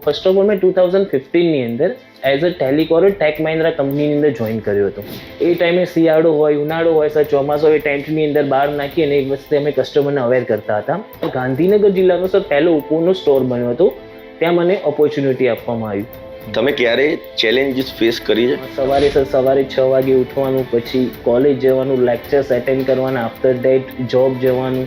First of all મેં 2015ની અંદર as a telecaller Tech Mahindra કંપનીની અંદર જોઈન કર્યું હતું. એ ટાઈમે શિયાળો હોય, ઉનાળો હોય, સર ચોમાસો હોય, ટેન્ટની અંદર બહાર નાખી અને એ વસ્તુ અમે કસ્ટમરને અવેર કરતા હતા. ગાંધીનગર જિલ્લાનો સર પહેલો ઓપ્પોનો સ્ટોર બન્યો હતો. ત્યાં મને ઓપોર્ચ્યુનિટી આપવામાં આવી. તમે ક્યારે ચેલેન્જીસ ફેસ કરી છે? સવારે 6 વાગે ઉઠવાનું, પછી કોલેજ જવાનું, લેક્ચર્સ એટેન્ડ કરવાના, આફ્ટર ડેટ જોબ જવાનું.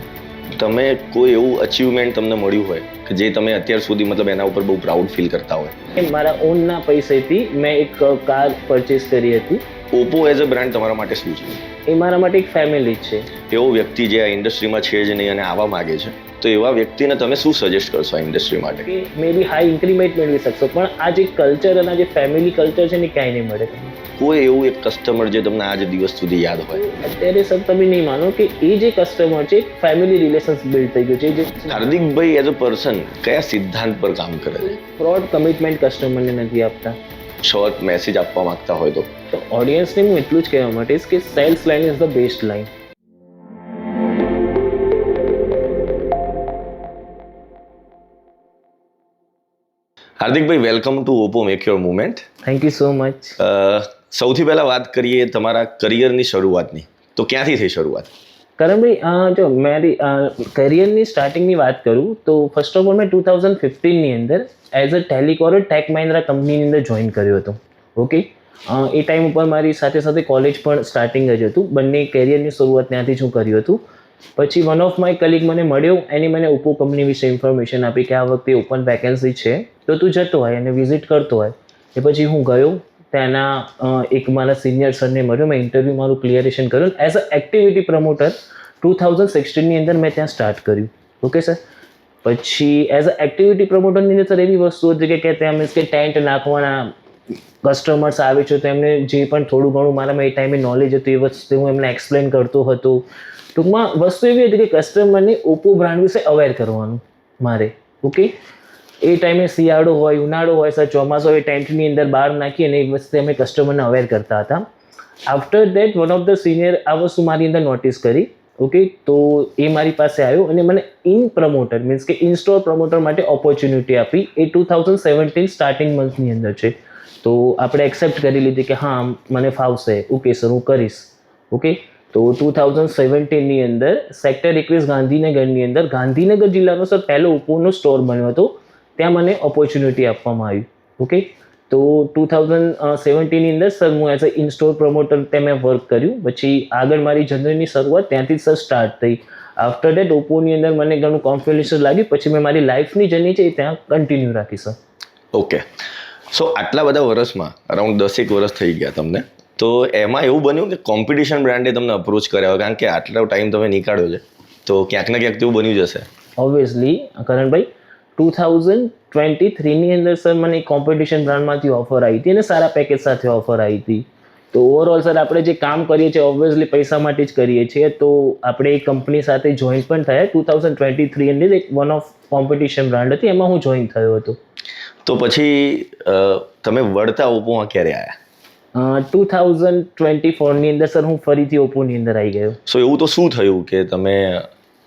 તમે કોઈ એવું અચીવમેન્ટ તમને મળ્યું હોય કે જે તમે અત્યાર સુધી મતલબ એના ઉપર બહુ પ્રાઉડ ફીલ કરતા હોય? મારા ઓનના પૈસેથી મેં એક કાર પરચેસ કરી હતી. ઓપ્પો એઝ અ બ્રાન્ડ તમારા માટે શું છે? એ મારા માટે એક ફેમિલી છે. એવો વ્યક્તિ જે આ ઇન્ડસ્ટ્રીમાં છે જ નહીં અને આવવા માંગે છે, તો એવા વ્યક્તિને તમે શું સજેસ્ટ કરશો આ ઇન્ડસ્ટ્રી માટે? કે મે બી હાઈ ઇન્ક્રીમેન્ટ મેળવી શકશો, પણ આ જે કલ્ચર અને આ જે ફેમિલી કલ્ચર છે ને ક્યાંય નહીં મળે તમને. કોઈ એવું એક કસ્ટમર જે તમને આજ દિવસ સુધી યાદ હોય? અત્યારે સર તમે નહીં માનો કે એ જે કસ્ટમર છે ફેમિલી રિલેશન્સ બિલ્ડ થઈ ગયું છે. જે હાર્દિકભાઈ એઝ અ પર્સન કયા સિદ્ધાંત પર કામ કરે છે? ફ્રોડ કમિટમેન્ટ કસ્ટમરને નથી આપતા. શોર્ટ મેસેજ આપવા માંગતા હોય તો ઓડિયન્સને હું એટલું જ કહેવા માટે કે sales line is the best line. હાર્દિકભાઈ, welcome to Oppo make your movement. Thank you so much. સૌથી પહેલા વાત કરીએ તમારા કરિયરની શરૂઆતની, તો ક્યાંથી થઈ શરૂઆત? કરણભાઈ, જો મારી કરિયરની સ્ટાર્ટિંગની વાત કરું તો ફર્સ્ટ ઓફ ઓલ મેં 2015ની અંદર as a telecaller Tech Mahindra કંપનીની અંદર જોઈન કર્યું હતું. ઓકે, એ ટાઈમ ઉપર મારી સાથે સાથે કોલેજ પણ સ્ટાર્ટિંગ જ હતું. બંને કેરિયરની શરૂઆત ત્યાંથી જ હું કર્યું હતું. પછી વન ઓફ માય કલીગ મને મળ્યો, એની મને ઓપ્પો કંપની વિશે ઇન્ફોર્મેશન આપી કે આ વખતે ઓપન વેકેન્સી છે, તો તું જતો હોય અને વિઝિટ કરતો હોય. એ પછી હું ગયો, ત્યાંના એક મારા સિનિયર સરને મળ્યો, મેં ઇન્ટરવ્યૂ મારું ક્લિયરેશન કર્યું. એઝ અ એક્ટિવિટી પ્રમોટર 2016ની અંદર મેં ત્યાં સ્ટાર્ટ કર્યું. Okay sir. પછી એઝ અ એક્ટિવિટી પ્રમોટરની અંદર સર એવી વસ્તુ હતી કે ત્યાં મીન્સ કે ટેન્ટ નાખવાના, કસ્ટમર્સ આવે છે તો એમને જે પણ થોડું ઘણું મારામાં એ ટાઈમે નોલેજ હતું એ વસ્તુ હું એમને એક્સપ્લેન કરતો હતો. ટૂંકમાં વસ્તુ એવી હતી કે કસ્ટમરને ઓપ્પો બ્રાન્ડ વિશે અવેર કરવાનું મારે. ઓકે, એ ટાઈમે શિયાળો હોય, ઉનાળો હોય, સર ચોમાસો હોય, ટેન્ટની અંદર બહાર નાખી અને એ વસ્તુ અમે કસ્ટમરને અવેર કરતા હતા. After that one of the senior આ વસ્તુ મારી અંદર નોટિસ કરી. ઓકે, તો એ મારી પાસે આવ્યો અને મને ઇન પ્રમોટર મીન્સ કે ઇન સ્ટોર પ્રમોટર માટે ઓપોર્ચ્યુનિટી આપી. એ 2017 સ્ટાર્ટિંગ મંથની અંદર છે. તો આપણે એક્સેપ્ટ કરી લીધી કે હા મને ફાવશે. ઓકે સર, હું કરીશ. ઓકે, તો 2017ની અંદર સેક્ટર 21 ગાંધીનગરની અંદર ગાંધીનગર જિલ્લાનો સર પહેલો ઓપ્પોનો સ્ટોર બન્યો હતો. ત્યાં મને ઓપોર્ચ્યુનિટી આપવામાં આવી. ઓકે, તો 2017ની અંદર સર હું as a in store promoter ત્યાં મેં વર્ક કર્યું. પછી આગળ મારી જર્નીની શરૂઆત ત્યાંથી સર સ્ટાર્ટ થઈ. આફ્ટર ડેટ ઓપ્પોની અંદર મને ઘણું કોન્ફિડન્સ લાગ્યું. પછી મેં મારી લાઈફની જર્ની છે એ ત્યાં કન્ટિન્યુ રાખી સર. ઓકે, સો આટલા બધા વર્ષમાં અરાઉન્ડ 10 વર્ષ થઈ ગયા તમને, તો એમાં એવું બન્યું કે કોમ્પિટિશન બ્રાન્ડે તમને અપ્રોચ કર્યા હોય? કારણ કે આટલો ટાઈમ તમે નીકાળ્યો છે, તો ક્યાંક ને ક્યાંક તેવું બન્યું જશે. ઓબ્વિયસલી કરણભાઈ, 2023ની અંદર સર મને કોમ્પિટિશન બ્રાન્ડમાંથી ઓફર આવી હતી અને સારા પેકેજ સાથે ઓફર આવી હતી. તો ઓવરઓલ સર આપણે જે કામ કરીએ છીએ ઓબ્વિયસલી પૈસા માટે જ કરીએ છીએ. તો આપણે એ કંપની સાથે જોઈન પણ થયા 2023 અંદર. એક વન ઓફ કોમ્પિટિશન બ્રાન્ડ હતી, એમાં હું જોઈન થયો હતો. તો પછી તમે વળતા ઓપ્પોમાં ક્યારે આવ્યા? 2024ની અંદર સર હું ફરીથી ઓપ્પોની અંદર આવી ગયો. સો એવું તો શું થયું કે તમે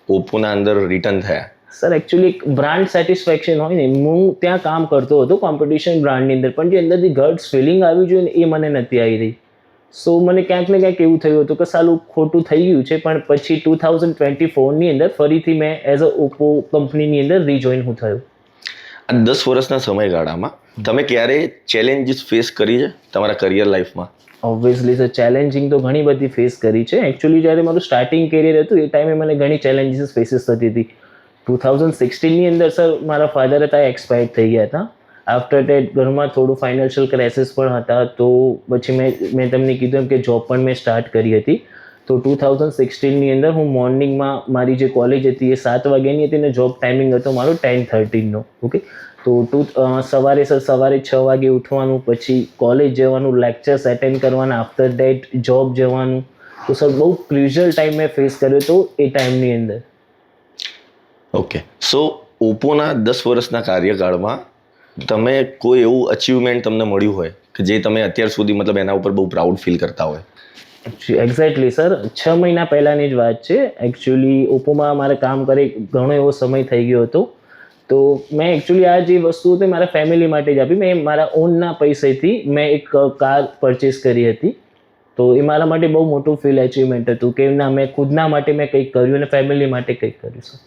ઓપ્પોના અંદર રિટર્ન થયા? સર એકચ્યુઅલી એક બ્રાન્ડ સેટિસ્ફેક્શન હોય ને, હું ત્યાં કામ કરતો હતો કોમ્પિટિશન બ્રાન્ડની અંદર, પણ જે અંદરથી ગટ્સ ફિલિંગ આવી જોઈએ ને એ મને નથી આવી રહી. સો મને ક્યાંક ને ક્યાંક એવું થયું હતું કે સાલું ખોટું થઈ ગયું છે. પણ પછી 2024ની અંદર ફરીથી મેં એઝ અ ઓપ્પો કંપનીની અંદર રિજોઈન હું થયો. આ 10 વર્ષના સમયગાળામાં તમે ક્યારે ચેલેન્જીસ ફેસ કરી છે તમારા કરિયર લાઈફમાં? ઓબ્વિયસલી સર, ચેલેન્જિંગ તો ઘણી બધી ફેસ કરી છે. એકચ્યુઅલી જ્યારે મારું સ્ટાર્ટિંગ કેરિયર હતું એ ટાઈમે મને ઘણી ચેલેન્જીસ ફેસીસ થતી હતી. 2016ની અંદર સર મારા ફાધર હતા એક્સપાયર્ડ થઈ ગયા હતા. આફ્ટર ડેટ ઘરમાં થોડું ફાઇનાન્શિયલ ક્રાઇસિસ પણ હતા. તો પછી મેં તમને કીધું એમ કે જોબ પણ મેં સ્ટાર્ટ કરી હતી. તો 2016ની અંદર હું મોર્નિંગમાં મારી જે કોલેજ હતી એ 7 વાગ્યાની હતી અને જોબ ટાઈમિંગ હતો મારો 10:30નો. ઓકે, તો સવારે 6 વાગે ઉઠવાનું, પછી કોલેજ જવાનું, લેક્ચર્સ એટેન્ડ કરવાના, આફ્ટર ડેટ જોબ જવાનું. તો સર બહુ ક્રુશિયલ ટાઈમ મેં ફેસ કર્યો હતો એ ટાઈમની અંદર. ઓકે, સો ઓપ્પોના 10 વર્ષના કાર્યકાળમાં તમે કોઈ એવું અચીવમેન્ટ તમને મળ્યું હોય કે જે તમે અત્યાર સુધી મતલબ એના ઉપર બહુ પ્રાઉડ ફીલ કરતા હોય? એક્ઝેક્ટલી સર, 6 મહિના પહેલાંની જ વાત છે. એકચ્યુઅલી ઓપ્પોમાં મારે કામ કરે ઘણો એવો સમય થઈ ગયો હતો. તો મેં એકચ્યુઅલી આ જે વસ્તુ હતી મારા ફેમિલી માટે જ આપી. મેં મારા ઓનના પૈસેથી મેં એક કાર પરચેસ કરી હતી. તો એ મારા માટે બહુ મોટું ફીલ અચીવમેન્ટ હતું કે ના મેં ખુદના માટે મેં કંઈક કર્યું અને ફેમિલી માટે કંઈક કર્યું છે.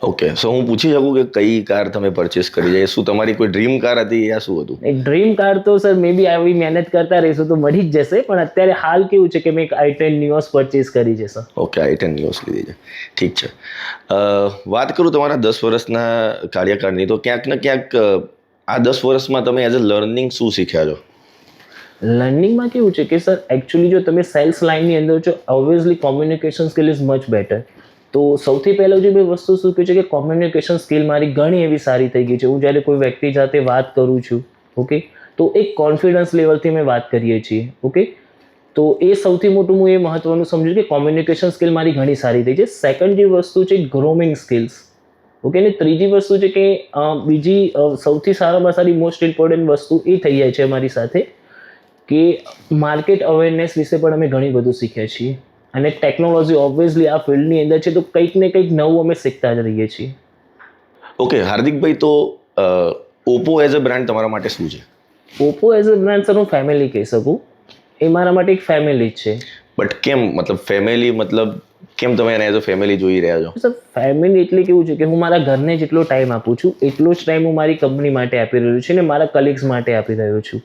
ઓકે, સો હું પૂછી શકું કે કઈ કાર તમે પરચેસ કરી છે? શું તમારી કોઈ ડ્રીમ કાર હતી યા શું હતું? એક ડ્રીમ કાર તો સર મે બી આવી મહેનત કરતા રહીશું તો મળી જ જશે, પણ અત્યારે હાલ કેવું છે કે મેં એક i10 નિયોસ પરચેસ કરી છે સર. ઓકે, i10 નિયોસ લીધી છે, ઠીક છે. વાત કરું તમારા 10 વર્ષના કાર્યકાળની, તો ક્યાંક ને ક્યાંક આ 10 વર્ષમાં તમે એઝ અ લર્નિંગ શું શીખ્યા છો? લર્નિંગમાં કેવું છે કે સર એકચ્યુઅલી જો તમે સેલ્સ લાઇનની અંદર છો, obviously communication skill is much better. તો સૌથી પહેલાં જે મેં વસ્તુ શું કહ્યું છે કે કોમ્યુનિકેશન સ્કિલ મારી ઘણી એવી સારી થઈ ગઈ છે. હું જ્યારે કોઈ વ્યક્તિ સાથે વાત કરું છું, ઓકે, તો એક કોન્ફિડન્સ લેવલથી અમે વાત કરીએ છીએ, ઓકે. તો એ સૌથી મોટું હું એ મહત્વનું સમજુ કે કોમ્યુનિકેશન સ્કિલ મારી ઘણી સારી થઈ છે. સેકન્ડ જે વસ્તુ છે ગ્રોમિંગ સ્કિલ્સ, ઓકે. ને ત્રીજી વસ્તુ છે કે બીજી સૌથી સારામાં સારી મોસ્ટ ઇમ્પોર્ટન્ટ વસ્તુ એ થઈ જાય છે અમારી સાથે કે માર્કેટ અવેરનેસ વિશે પણ અમે ઘણી બધું શીખ્યા છીએ. અને ટેકનોલોજી ઓબ્વિયસલી આ ફિલ્ડની અંદર છે તો કંઈક ને કંઈક નવું અમે શીખતા જ રહીએ છીએ. ઓકે હાર્દિકભાઈ, તો ઓપ્પો એઝ અ બ્રાન્ડ તમારા માટે શું છે? Oppo as a brand sir હું ફેમિલી કહી શકું. એ મારા માટે એક ફેમિલી જ છે. બટ કેમ, મતલબ ફેમિલી, મતલબ કેમ તમે એને એઝ અ ફેમિલી જોઈ રહ્યા છો? સર ફેમિલી એટલે કેવું છે કે હું મારા ઘરને જેટલો ટાઈમ આપું છું એટલો જ ટાઈમ હું મારી કંપની માટે આપી રહ્યો છું અને મારા કલીગ્સ માટે આપી રહ્યો છું.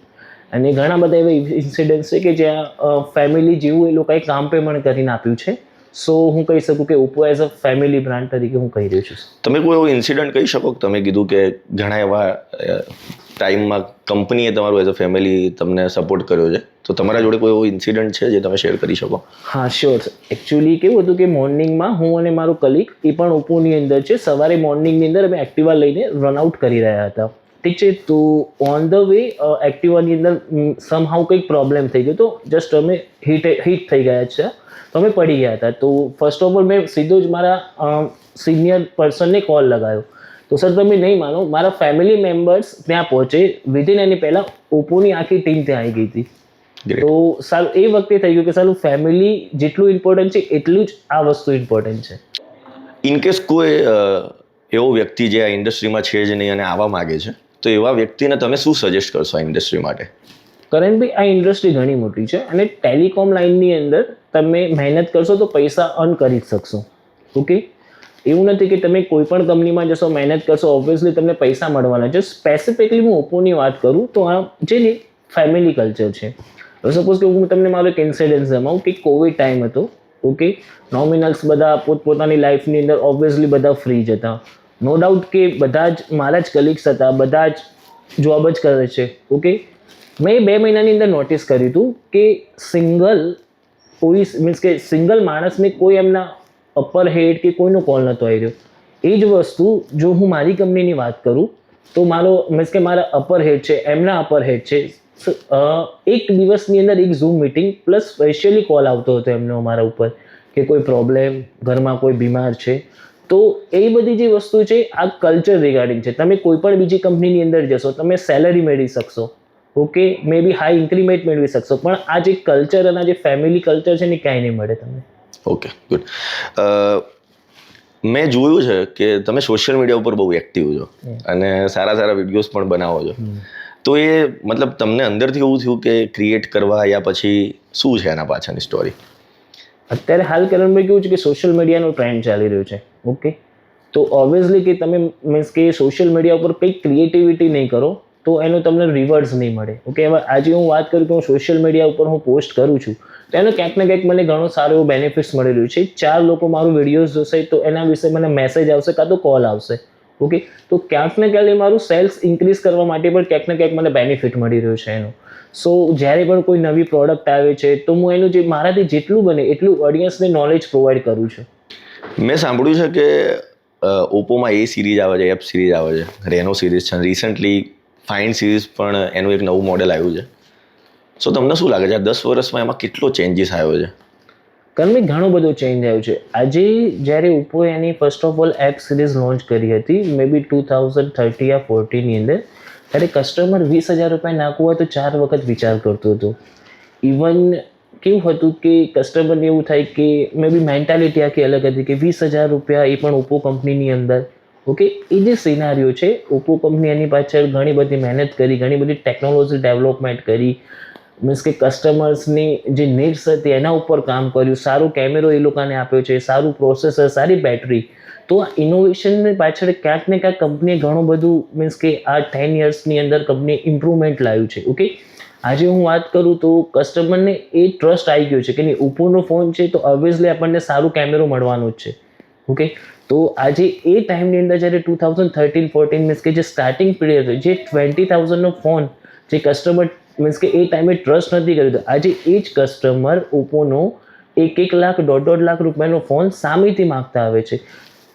અને ઘણા બધા એવા ઇન્સિડન્ટ્સ છે કે જ્યાં ફેમિલી જેવું એ લોકોએ કામ પે પણ કરીને આપ્યું છે. સો હું કહી શકું કે Oppo as a family brand તરીકે હું કહી રહ્યો છું. તમે કોઈ એવો ઇન્સિડન્ટ કહી શકો કે તમે કીધું કે ઘણા એવા ટાઈમમાં કંપનીએ તમારું એઝ અ ફેમિલી તમને સપોર્ટ કર્યો છે, તો તમારા જોડે કોઈ એવો ઇન્સિડન્ટ છે જે તમે શેર કરી શકો? હા શ્યોર. એકચ્યુઅલી કેવું હતું કે મોર્નિંગમાં હું અને મારું કલીગ એ પણ ઓપ્પોની અંદર છે. સવારે મોર્નિંગની અંદર અમે એક્ટિવા લઈને રનઆઉટ કરી રહ્યા હતા, ઠીક છે. તો ઓન ધ વે એક્ટિવાની અંદર સમહાઉ કંઈક પ્રોબ્લેમ થઈ ગયો, તો જસ્ટ અમે હીટ થઈ ગયા છે, તો અમે પડી ગયા હતા. તો ફર્સ્ટ ઓફ ઓલ મેં સીધો જ મારા સિનિયર પર્સનને કોલ લગાવ્યો. તો સર તમે નહીં માનો, મારા ફેમિલી મેમ્બર્સ ત્યાં પહોંચે વિધિન એની પહેલાં ઓપ્પોની આખી ટીમ ત્યાં આવી ગઈ હતી. તો સારું એ વખતે થઈ ગયું કે સારું ફેમિલી જેટલું ઇમ્પોર્ટન્ટ છે એટલું જ આ વસ્તુ ઇમ્પોર્ટન્ટ છે. ઇનકેસ કોઈ એવો વ્યક્તિ જે આ ઇન્ડસ્ટ્રીમાં છે જ નહીં અને આવવા માગે છે, તો એવા વ્યક્તિને તમે શું સજેસ્ટ કરશો આ ઇન્ડસ્ટ્રી માટે? કરણભાઈ, આ ઇન્ડસ્ટ્રી ઘણી મોટી છે અને ટેલિકોમ લાઇનની અંદર તમે મહેનત કરશો તો પૈસા અર્ન કરી જ શકશો, ઓકે. એવું નથી કે તમે કોઈ પણ કંપનીમાં જશો, મહેનત કરશો, ઓબ્વિયસલી તમને પૈસા મળવાના છે. સ્પેસિફિકલી હું ઓપ્પોની વાત કરું તો આ જે ને ફેમિલી કલ્ચર છે. સપોઝ કે હું તમને મારો એક ઇન્સિડન્સ જણાવું કે કોવિડ ટાઈમ હતો, ઓકે. નોમિનલ્સ બધા પોતપોતાની લાઈફની અંદર ઓબ્વિયસલી બધા ફ્રી જ હતા. નો ડાઉટ કે બધા જ મારા જ કલીગ્સ હતા, બધા જ જોબ જ કરે છે, ઓકે. મેં 2 મહિનાની અંદર નોટિસ કર્યું હતું કે સિંગલ માણસને કોઈ એમના અપર હેડ કે કોઈનો કોલ નહોતો આવી રહ્યો. એ જ વસ્તુ જો હું મારી કંપનીની વાત કરું તો મીન્સ કે મારા અપર હેડ છે, એમના અપર હેડ છે, એક દિવસની અંદર એક zoom meeting plus specially call આવતો હતો એમનો અમારા ઉપર કે કોઈ પ્રોબ્લેમ, ઘરમાં કોઈ બીમાર છે. તો એ બધી જે વસ્તુ છે આ કલ્ચર રિગાર્ડિંગ છે. તમે કોઈ પણ બીજી કંપનીની અંદર જશો, તમે સેલરી મેળવી શકશો, ઓકે, મે બી હાઈ ઇન્ક્રીમેન્ટ મેળવી શકશો, પણ આ જે કલ્ચર અને જે ફેમિલી કલ્ચર છે ને ક્યાંય નહીં મળે તમને. Okay, good. મેં જોયું છે કે તમે સોશિયલ મીડિયા ઉપર બહુ એક્ટિવ છો અને સારા સારા વિડીયોઝ પણ બનાવો છો. તો એ મતલબ તમને અંદરથી એવું થયું કે ક્રિએટ કરવા, યા પછી શું છે એના પાછળની સ્ટોરી? અત્યારે હાલ કરણભાઈ કેવું છે કે સોશિયલ મીડિયાનો ટ્રેન્ડ ચાલી રહ્યો છે, ઓકે. તો ઓબ્વિયસલી કે તમે મીન્સ કે સોશિયલ મીડિયા ઉપર કંઈક ક્રિએટિવિટી નહીં કરો તો એનું તમને રિવર્ડ્સ નહીં મળે, ઓકે. હવે આજે હું વાત કરું કે હું સોશિયલ મીડિયા ઉપર હું પોસ્ટ કરું છું તો એનો ક્યાંક ને ક્યાંક મને ઘણો સારો એવો બેનિફિટ્સ મળી રહ્યું છે. 4 લોકો મારું વિડીયોઝ જોશે તો એના વિશે મને મેસેજ આવશે કાં તો કોલ આવશે, ઓકે. તો ક્યાંક ને ક્યાંક મારું સેલ્સ ઇન્ક્રીઝ કરવા માટે પણ ક્યાંક ને ક્યાંક મને બેનિફિટ મળી રહ્યું છે એનું. સો જ્યારે પણ કોઈ નવી પ્રોડક્ટ આવે છે તો હું એનું જે મારાથી જેટલું બને એટલું ઓડિયન્સને નોલેજ પ્રોવાઈડ કરું છું. મેં સાંભળ્યું છે કે ઓપ્પોમાં એ સિરીઝ આવે છે, એપ સિરીઝ આવે છે, રેનો સિરીઝ છે, રિસન્ટલી ફાઇન સિરીઝ પણ એનું એક નવું મોડેલ આવ્યું છે. સો તમને શું લાગે છે આ 10 વર્ષમાં એમાં કેટલો ચેન્જીસ આવ્યો છે? કારણ ઘણો બધો ચેન્જ આવ્યો છે. આજે જ્યારે ઓપ્પોએ એની first of all app series launch કરી હતી, મે બી 2013 યા 14ની અંદર, ત્યારે કસ્ટમર 20,000 રૂપિયા નાખવું હોય તો 4 વખત વિચાર કરતો હતો. ઇવન કેવું હતું કે કસ્ટમરને એવું થાય કે મે બી મેન્ટાલિટી આખી અલગ હતી કે 20,000 રૂપિયા એ પણ ઓપ્પો કંપનીની અંદર, ઓકે, એ જે સિનારીઓ છે, ઓપ્પો કંપની એની પાછળ ઘણી બધી મહેનત કરી, ઘણી બધી ટેકનોલોજી ડેવલપમેન્ટ કરી, મીન્સ કે કસ્ટમર્સની જે નીડ્સ હતી એના ઉપર કામ કર્યું, સારું કેમેરો એ લોકોને આપ્યો છે, સારું પ્રોસેસર, સારી બેટરી. તો આ ઇનોવેશનની પાછળ ક્યાંક ને ક્યાંક કંપનીએ ઘણું બધું મીન્સ કે આ 10 યર્સની અંદર કંપનીએ ઇમ્પ્રુવમેન્ટ લાવ્યું છે. ઓકે, આજે હું વાત કરું તો કસ્ટમરને એ ટ્રસ્ટ આવી ગયો છે કે નહીં, ઓપ્પોનો ફોન છે તો ઓબ્વિયસલી આપણને સારું કેમેરો મળવાનો જ છે. ઓકે, તો આજે એ ટાઈમની અંદર જ્યારે 2013-14 મીન્સ કે જે સ્ટાર્ટિંગ પીરિયડ હતો, જે 20,000નો ફોન જે કસ્ટમર મીન્સ કે એ ટાઈમે ટ્રસ્ટ નથી કર્યો, તો આજે એ જ કસ્ટમર ઓપ્પોનો 1 લાખ, 1.5 લાખ રૂપિયાનો ફોન સામેથી માગતા આવે છે.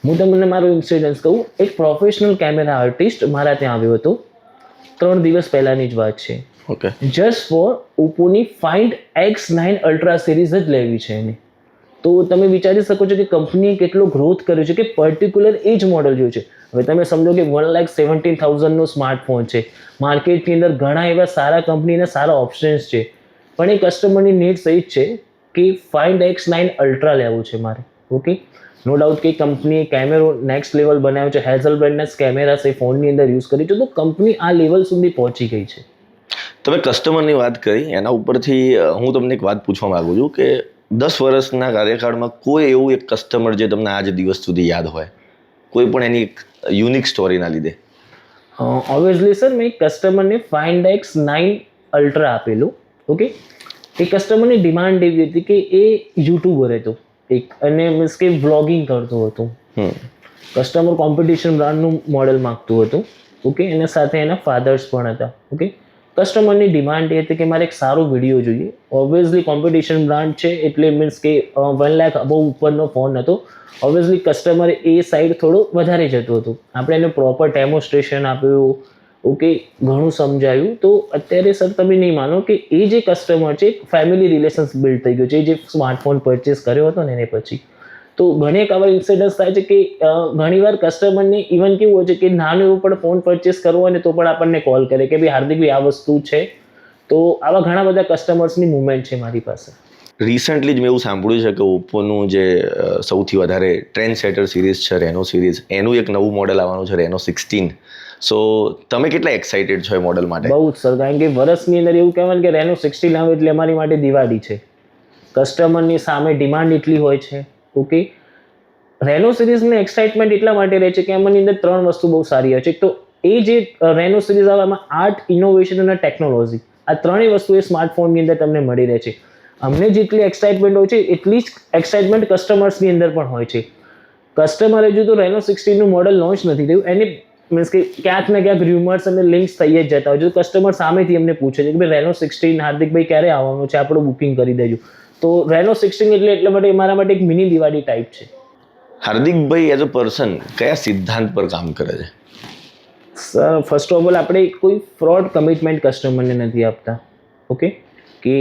હું તમને મારો ઇન્સિડન્સ કહું, એક પ્રોફેશનલ કેમેરા આર્ટિસ્ટ મારા ત્યાં આવ્યો હતો, 3 દિવસ પહેલાંની જ વાત છે. ઓકે, જસ્ટ ફોર ઓપ્પોની ફાઇન્ડ X9 અલ્ટ્રા સિરીઝ જ લેવી છે એને. તો તમે વિચારી શકો છો કે કંપનીએ કેટલો ગ્રોથ કર્યો છે કે પર્ટિક્યુલર એ જ મોડલ જોયું છે. હવે તમે સમજો કે 1,17,000નો સ્માર્ટફોન છે, માર્કેટની અંદર ઘણા એવા સારા કંપનીના સારા ઓપ્શન્સ છે, પણ એ કસ્ટમરની નીડ્સ એ જ છે કે ફાઇન્ડ X9 અલ્ટ્રા લેવું છે મારે. ઓકે, નો ડાઉટ કે કંપનીએ કેમેરો નેક્સ્ટ લેવલ બનાવ્યો છે, હેઝલ બ્રાન્ડના કેમેરાસ એ ફોનની અંદર યુઝ કરી છે, તો કંપની આ લેવલ સુધી પહોંચી ગઈ છે. તમે કસ્ટમરની વાત કરી, એના ઉપરથી હું તમને એક વાત પૂછવા માગું છું કે 10 વર્ષના કાર્યકાળમાં કોઈ એવું એક કસ્ટમર જે તમને આજ દિવસ સુધી યાદ હોય, કોઈ પણ એની એક યુનિક સ્ટોરીના લીધે? ઓબ્વિયસલી સર, મેં કસ્ટમરને ફાઇન્ડ X9 અલ્ટ્રા આપેલું. ઓકે, એ કસ્ટમરની ડિમાન્ડ એવી હતી કે એ યુટ્યુબર હતો એક, અને મીન્સ કે વ્લોગિંગ કરતો હતો. કસ્ટમર કોમ્પિટિશન બ્રાન્ડનું મોડેલ માગતું હતું. ઓકે, એના સાથે એના ફાધર્સ પણ હતા. ઓકે, કસ્ટમરની ડિમાન્ડ એ હતી કે મારે એક સારો વિડીયો જોઈએ. ઓબ્વિયસલી કોમ્પિટિશન બ્રાન્ડ છે એટલે મીન્સ કે 1 લાખ અબવ ઉપરનો ફોન હતો. ઓબ્વિયસલી કસ્ટમર એ સાઈડ થોડો વધારે જતો હતો. આપણે એને પ્રોપર ડેમોન્સ્ટ્રેશન આપ્યું. ઓકે, ઘણું સમજાયું. તો અત્યારે સર તમે નહીં માનો કે એ જે કસ્ટમર છે, ફેમિલી રિલેશન્સ બિલ્ડ થઈ ગયો છે, જે સ્માર્ટફોન પરચેસ કર્યો હતો ને એને પછી. તો ઘણી એક આવા ઇન્સિડન્સ થાય છે કે ઘણીવાર કસ્ટમરને ઇવન કેવું હોય છે કે નાનું એવું પણ ફોન પરચેસ કરવો હોય ને તો પણ આપણને કોલ કરે કે ભાઈ હાર્દિકભાઈ આ વસ્તુ છે. તો આવા ઘણા બધા કસ્ટમર્સની મુવમેન્ટ છે મારી પાસે. રિસન્ટલી જ મેં એવું સાંભળ્યું છે કે ઓપ્પોનું જે સૌથી વધારે ટ્રેન્ડ સેટર સિરીઝ છે, રેનો સિરીઝ, એનું એક નવું મોડેલ આવવાનું છે, રેનો 16. સો તમે કેટલા એક્સાઇટેડ છો એ મોડેલ માટે? બહુ જ સર, કારણ કે વર્ષની અંદર એવું કહેવાય કે રેનો 16 આવે એટલે અમારી માટે દિવાળી છે. કસ્ટમરની સામે ડિમાન્ડ એટલી હોય છે. ઓકે, રેનો સિરીઝને એક્સાઇટમેન્ટ એટલા માટે રહે છે કે આમાંની અંદર 3 વસ્તુ બહુ સારી હોય છે. તો એ જે રેનો સિરીઝ આવે એમાં આર્ટ, ઇનોવેશન અને ટેકનોલોજી, આ ત્રણેય વસ્તુ એ સ્માર્ટફોનની અંદર તમને મળી રહે છે. અમને જેટલી એક્સાઇટમેન્ટ હોય છે એટલી જ એક્સાઇટમેન્ટ કસ્ટમર્સની અંદર પણ હોય છે. કસ્ટમર હજુ તો રેનો 16નું મોડલ લોન્ચ નથી થયું, એની મીન્સ કે ક્યાંક ને ક્યાંક રૂમર્સ અને લિંક્સ થઈ જ જતા હોય છે. કસ્ટમર સામેથી અમને પૂછે છે કે ભાઈ રેનો 16 હાર્દિકભાઈ ક્યારે આવવાનું છે, આપણું બુકિંગ કરી દેજો. તો રેનો 16 એટલે એટલા માટે મારા માટે એક મિની દિવાળી ટાઈપ છે. હાર્દિકભાઈ એઝ અ પર્સન કયા સિદ્ધાંત પર કામ કરે છે? સર, ફર્સ્ટ ઓફ ઓલ આપણે કોઈ ફ્રોડ કમિટમેન્ટ કસ્ટમરને નથી આપતા. ઓકે, કે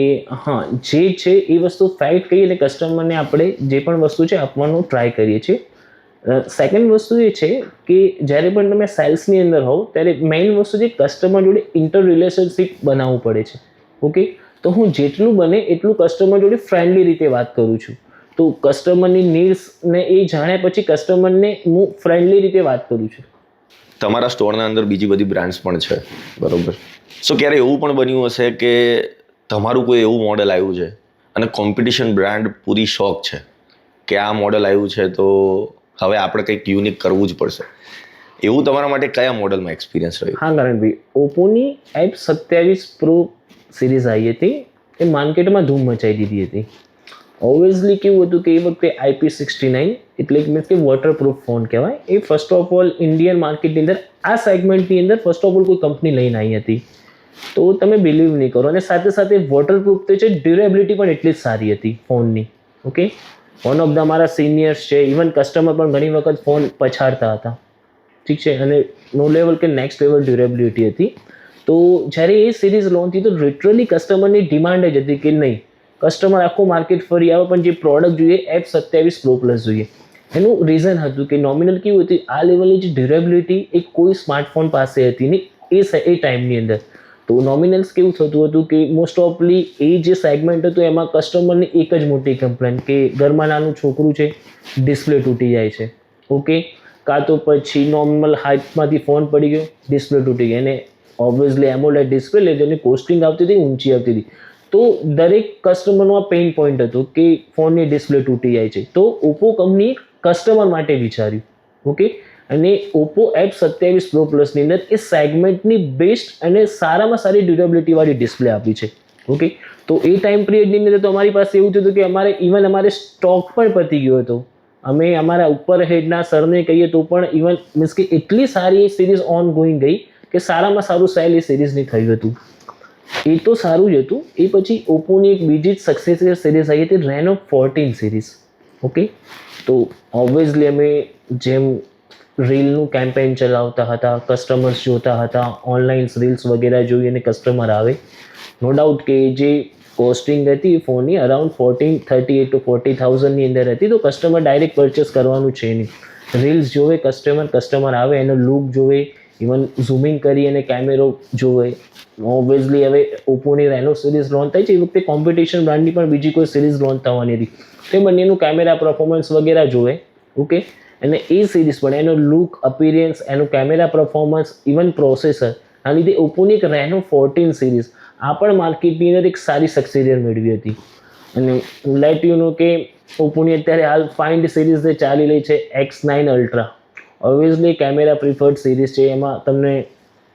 હા જે છે એ વસ્તુ ફેક્ટ કહીએ એટલે કસ્ટમરને આપણે જે પણ વસ્તુ છે આપવાનું ટ્રાય કરીએ છીએ. સેકન્ડ વસ્તુ એ છે કે જ્યારે પણ તમે સેલ્સની અંદર હોવ ત્યારે મેઇન વસ્તુ છે કસ્ટમર જોડે ઇન્ટર રિલેશનશિપ બનાવવું પડે છે. ઓકે, તો હું જેટલું બને એટલું કસ્ટમર જોડે ફ્રેન્ડલી રીતે વાત કરું છું. તો કસ્ટમરની નીડ્સને એ જાણ્યા પછી કસ્ટમરને હું ફ્રેન્ડલી રીતે વાત કરું છું. તમારા સ્ટોરના અંદર બીજી બધી બ્રાન્ડ્સ પણ છે, બરોબર? સો ક્યારે એવું પણ બન્યું હશે કે તમારું કોઈ એવું મોડેલ આવ્યું છે અને કોમ્પિટિશન બ્રાન્ડ પૂરી શોખ છે કે આ મોડેલ આવ્યું છે તો હવે આપણે કંઈક યુનિક કરવું જ પડશે, એવું તમારા માટે કયા મોડેલમાં એક્સપિરિયન્સ રહ્યું? હા કરણભાઈ, ઓપ્પોની F27 પ્રો સિરીઝ આવી હતી, એ માર્કેટમાં ધૂમ મચાવી દીધી હતી. ઓબ્વિયસલી કેવું હતું કે એ વખતે IP69 એટલે મીન્સ કે વોટરપ્રૂફ ફોન કહેવાય, એ ફર્સ્ટ ઓફ ઓલ ઇન્ડિયન માર્કેટની અંદર આ સેગમેન્ટની અંદર ફર્સ્ટ ઓફ ઓલ કોઈ કંપની લઈને આવી હતી. તો તમે બિલીવ નહીં કરો, અને સાથે સાથે વોટરપ્રૂફ તો છે, ડ્યુરેબિલિટી પણ એટલી જ સારી હતી ફોનની. ઓકે, વન ઓફ ધ અમારા સિનિયર્સ છે, ઇવન કસ્ટમર પણ ઘણી વખત ફોન પછાડતા હતા. ઠીક છે, અને નો લેવલ કે નેક્સ્ટ લેવલ ડ્યુરેબિલિટી હતી. તો જ્યારે એ સિરીઝ લોન્ચ થઈ તો લિટરલી કસ્ટમરની ડિમાન્ડ જ હતી કે નહીં, કસ્ટમર આખું માર્કેટ ફરી આવે પણ જે પ્રોડક્ટ જોઈએ F27 Pro Plus જોઈએ. એનું રીઝન હતું કે નોમિનલ કેવું હતું, આ લેવલની જે ડ્યુરેબિલિટી એ કોઈ સ્માર્ટફોન પાસે હતી નહીં એ ટાઈમની અંદર. તો નોમિનલ્સ કેવું થતું હતું કે મોસ્ટ ઓફલી એ જે સેગમેન્ટ હતું એમાં કસ્ટમરની એક જ મોટી કમ્પ્લેન કે ઘરમાં નાનું છોકરું છે, ડિસ્પ્લે તૂટી જાય છે. ઓકે, કાં તો પછી નોર્મલ હાઇટમાંથી ફોન પડી ગયો, ડિસ્પ્લે તૂટી ગઈ, અને ઓબ્વિયસલી એમોલેડ ડિસ્પ્લે એટલે જેની કોસ્ટિંગ આવતી હતી ઊંચી આવતી હતી. તો દરેક કસ્ટમરનો આ પેઇન પોઈન્ટ હતો કે ફોનની ડિસ્પ્લે તૂટી જાય છે. તો ઓપ્પો કંપની કસ્ટમર માટે વિચાર્યું, ઓકે, અને ઓપ્પો F27 Pro Plusની અંદર એ સેગમેન્ટની બેસ્ટ અને સારામાં સારી ડ્યુરેબિલિટીવાળી ડિસ્પ્લે આપી છે, ઓકે. તો એ ટાઈમ પિરિયડની અંદર તો અમારી પાસે એવું થયું કે અમારે સ્ટોક પણ પતી ગયો હતો. અમે અમારા ઉપર હેડના સરને કહીએ તો પણ ઇવન મીન્સ કે એટલી સારી સિરીઝ ઓન ગોઈંગ ગઈ કે સારામાં સારું સેલ એ સિરીઝની થયું હતું. એ તો સારું જ હતું. એ પછી ઓપ્પોની એક બીજી જ સક્સેસફુલ સિરીઝ આવી હતી, Reno 14 સિરીઝ, ઓકે. તો ઓબ્વિયસલી અમે જેમ રીલનું કેમ્પેઇન ચલાવતા હતા, કસ્ટમર્સ જોતા હતા, ઓનલાઈન રીલ્સ વગેરે જોઈ અને કસ્ટમર આવે. નો ડાઉટ કે જે કોસ્ટિંગ હતી ફોનની અરાઉન્ડ 38 to 40,000ની અંદર હતી. તો કસ્ટમર ડાયરેક્ટ પરચેસ કરવાનું છે નહીં. રીલ્સ જોવે કસ્ટમર આવે, એનો લુક જોવે, ઇવન ઝૂમિંગ કરી અને કેમેરો જોવે. ઓબ્વિયસલી હવે ઓપ્પોની રેનો સિરીઝ લોન્ચ થઈ છે, એ વખતે કોમ્પિટિશન બ્રાન્ડની પણ બીજી કોઈ સિરીઝ લોન્ચ થવાની હતી. તે બંનેનું કેમેરા પરફોર્મન્સ વગેરે જોવે, ઓકે. અને એ સિરીઝ પણ એનો લુક, અપિરિયન્સ, એનું કેમેરા પરફોર્મન્સ, ઇવન પ્રોસેસર, આ લીધે ઓપ્પોની એક Reno 14 સિરીઝ આ પણ માર્કેટની અંદર એક સારી સક્સેસ મેળવી હતી. અને લેટ યુ નો કે ઓપ્પોની અત્યારે હાલ ફાઇન્ડ સિરીઝ જે ચાલી રહી છે X9 Ultra, obviously camera preferred series છે, એમાં તમને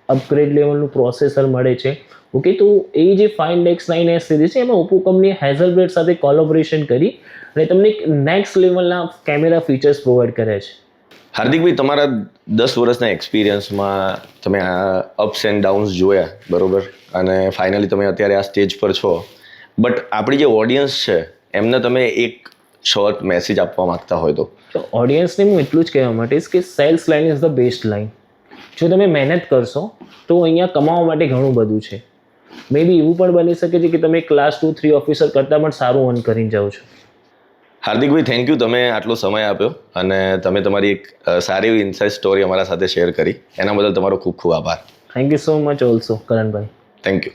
અપગ્રેડ લેવલનું પ્રોસેસર મળે છે, ઓકે. તો એ જે ફાઇન્ડ X9s સિરીઝ છે એમાં ઓપ્પો કંપનીએ હેઝલબ્લેડ સાથે કોલેબોરેશન કરી અને તમને એક નેક્સ્ટ લેવલના કેમેરા ફીચર્સ પ્રોવાઈડ કર્યા છે. હાર્દિકભાઈ, તમારા 10 વર્ષના એક્સપિરિયન્સમાં તમે આ અપ્સ એન્ડ ડાઉન્સ જોયા, બરોબર, અને ફાઇનલી તમે અત્યારે આ સ્ટેજ પર છો. બટ આપણી જે ઓડિયન્સ છે એમને તમે એક શોર્ટ મેસેજ આપવા માંગતા હોય તો ઓડિયન્સને હું એટલું જ કહેવા માટીશ કે sales line is the best line. જો તમે મહેનત કરશો તો અહીંયા કમાવા માટે ઘણું બધું છે. મે બી એવું પણ બની શકે છે કે તમે ક્લાસ 2-3 ઓફિસર કરતાં પણ સારું અર્ન કરીને જાઓ છો. હાર્દિકભાઈ, થેન્ક યુ, તમે આટલો સમય આપ્યો અને તમે તમારી એક સારી એવી ઇન્સાઇટ સ્ટોરી અમારા સાથે શેર કરી. એના બદલ તમારો ખૂબ ખૂબ આભાર. Thank you so much also કરણભાઈ. Thank you.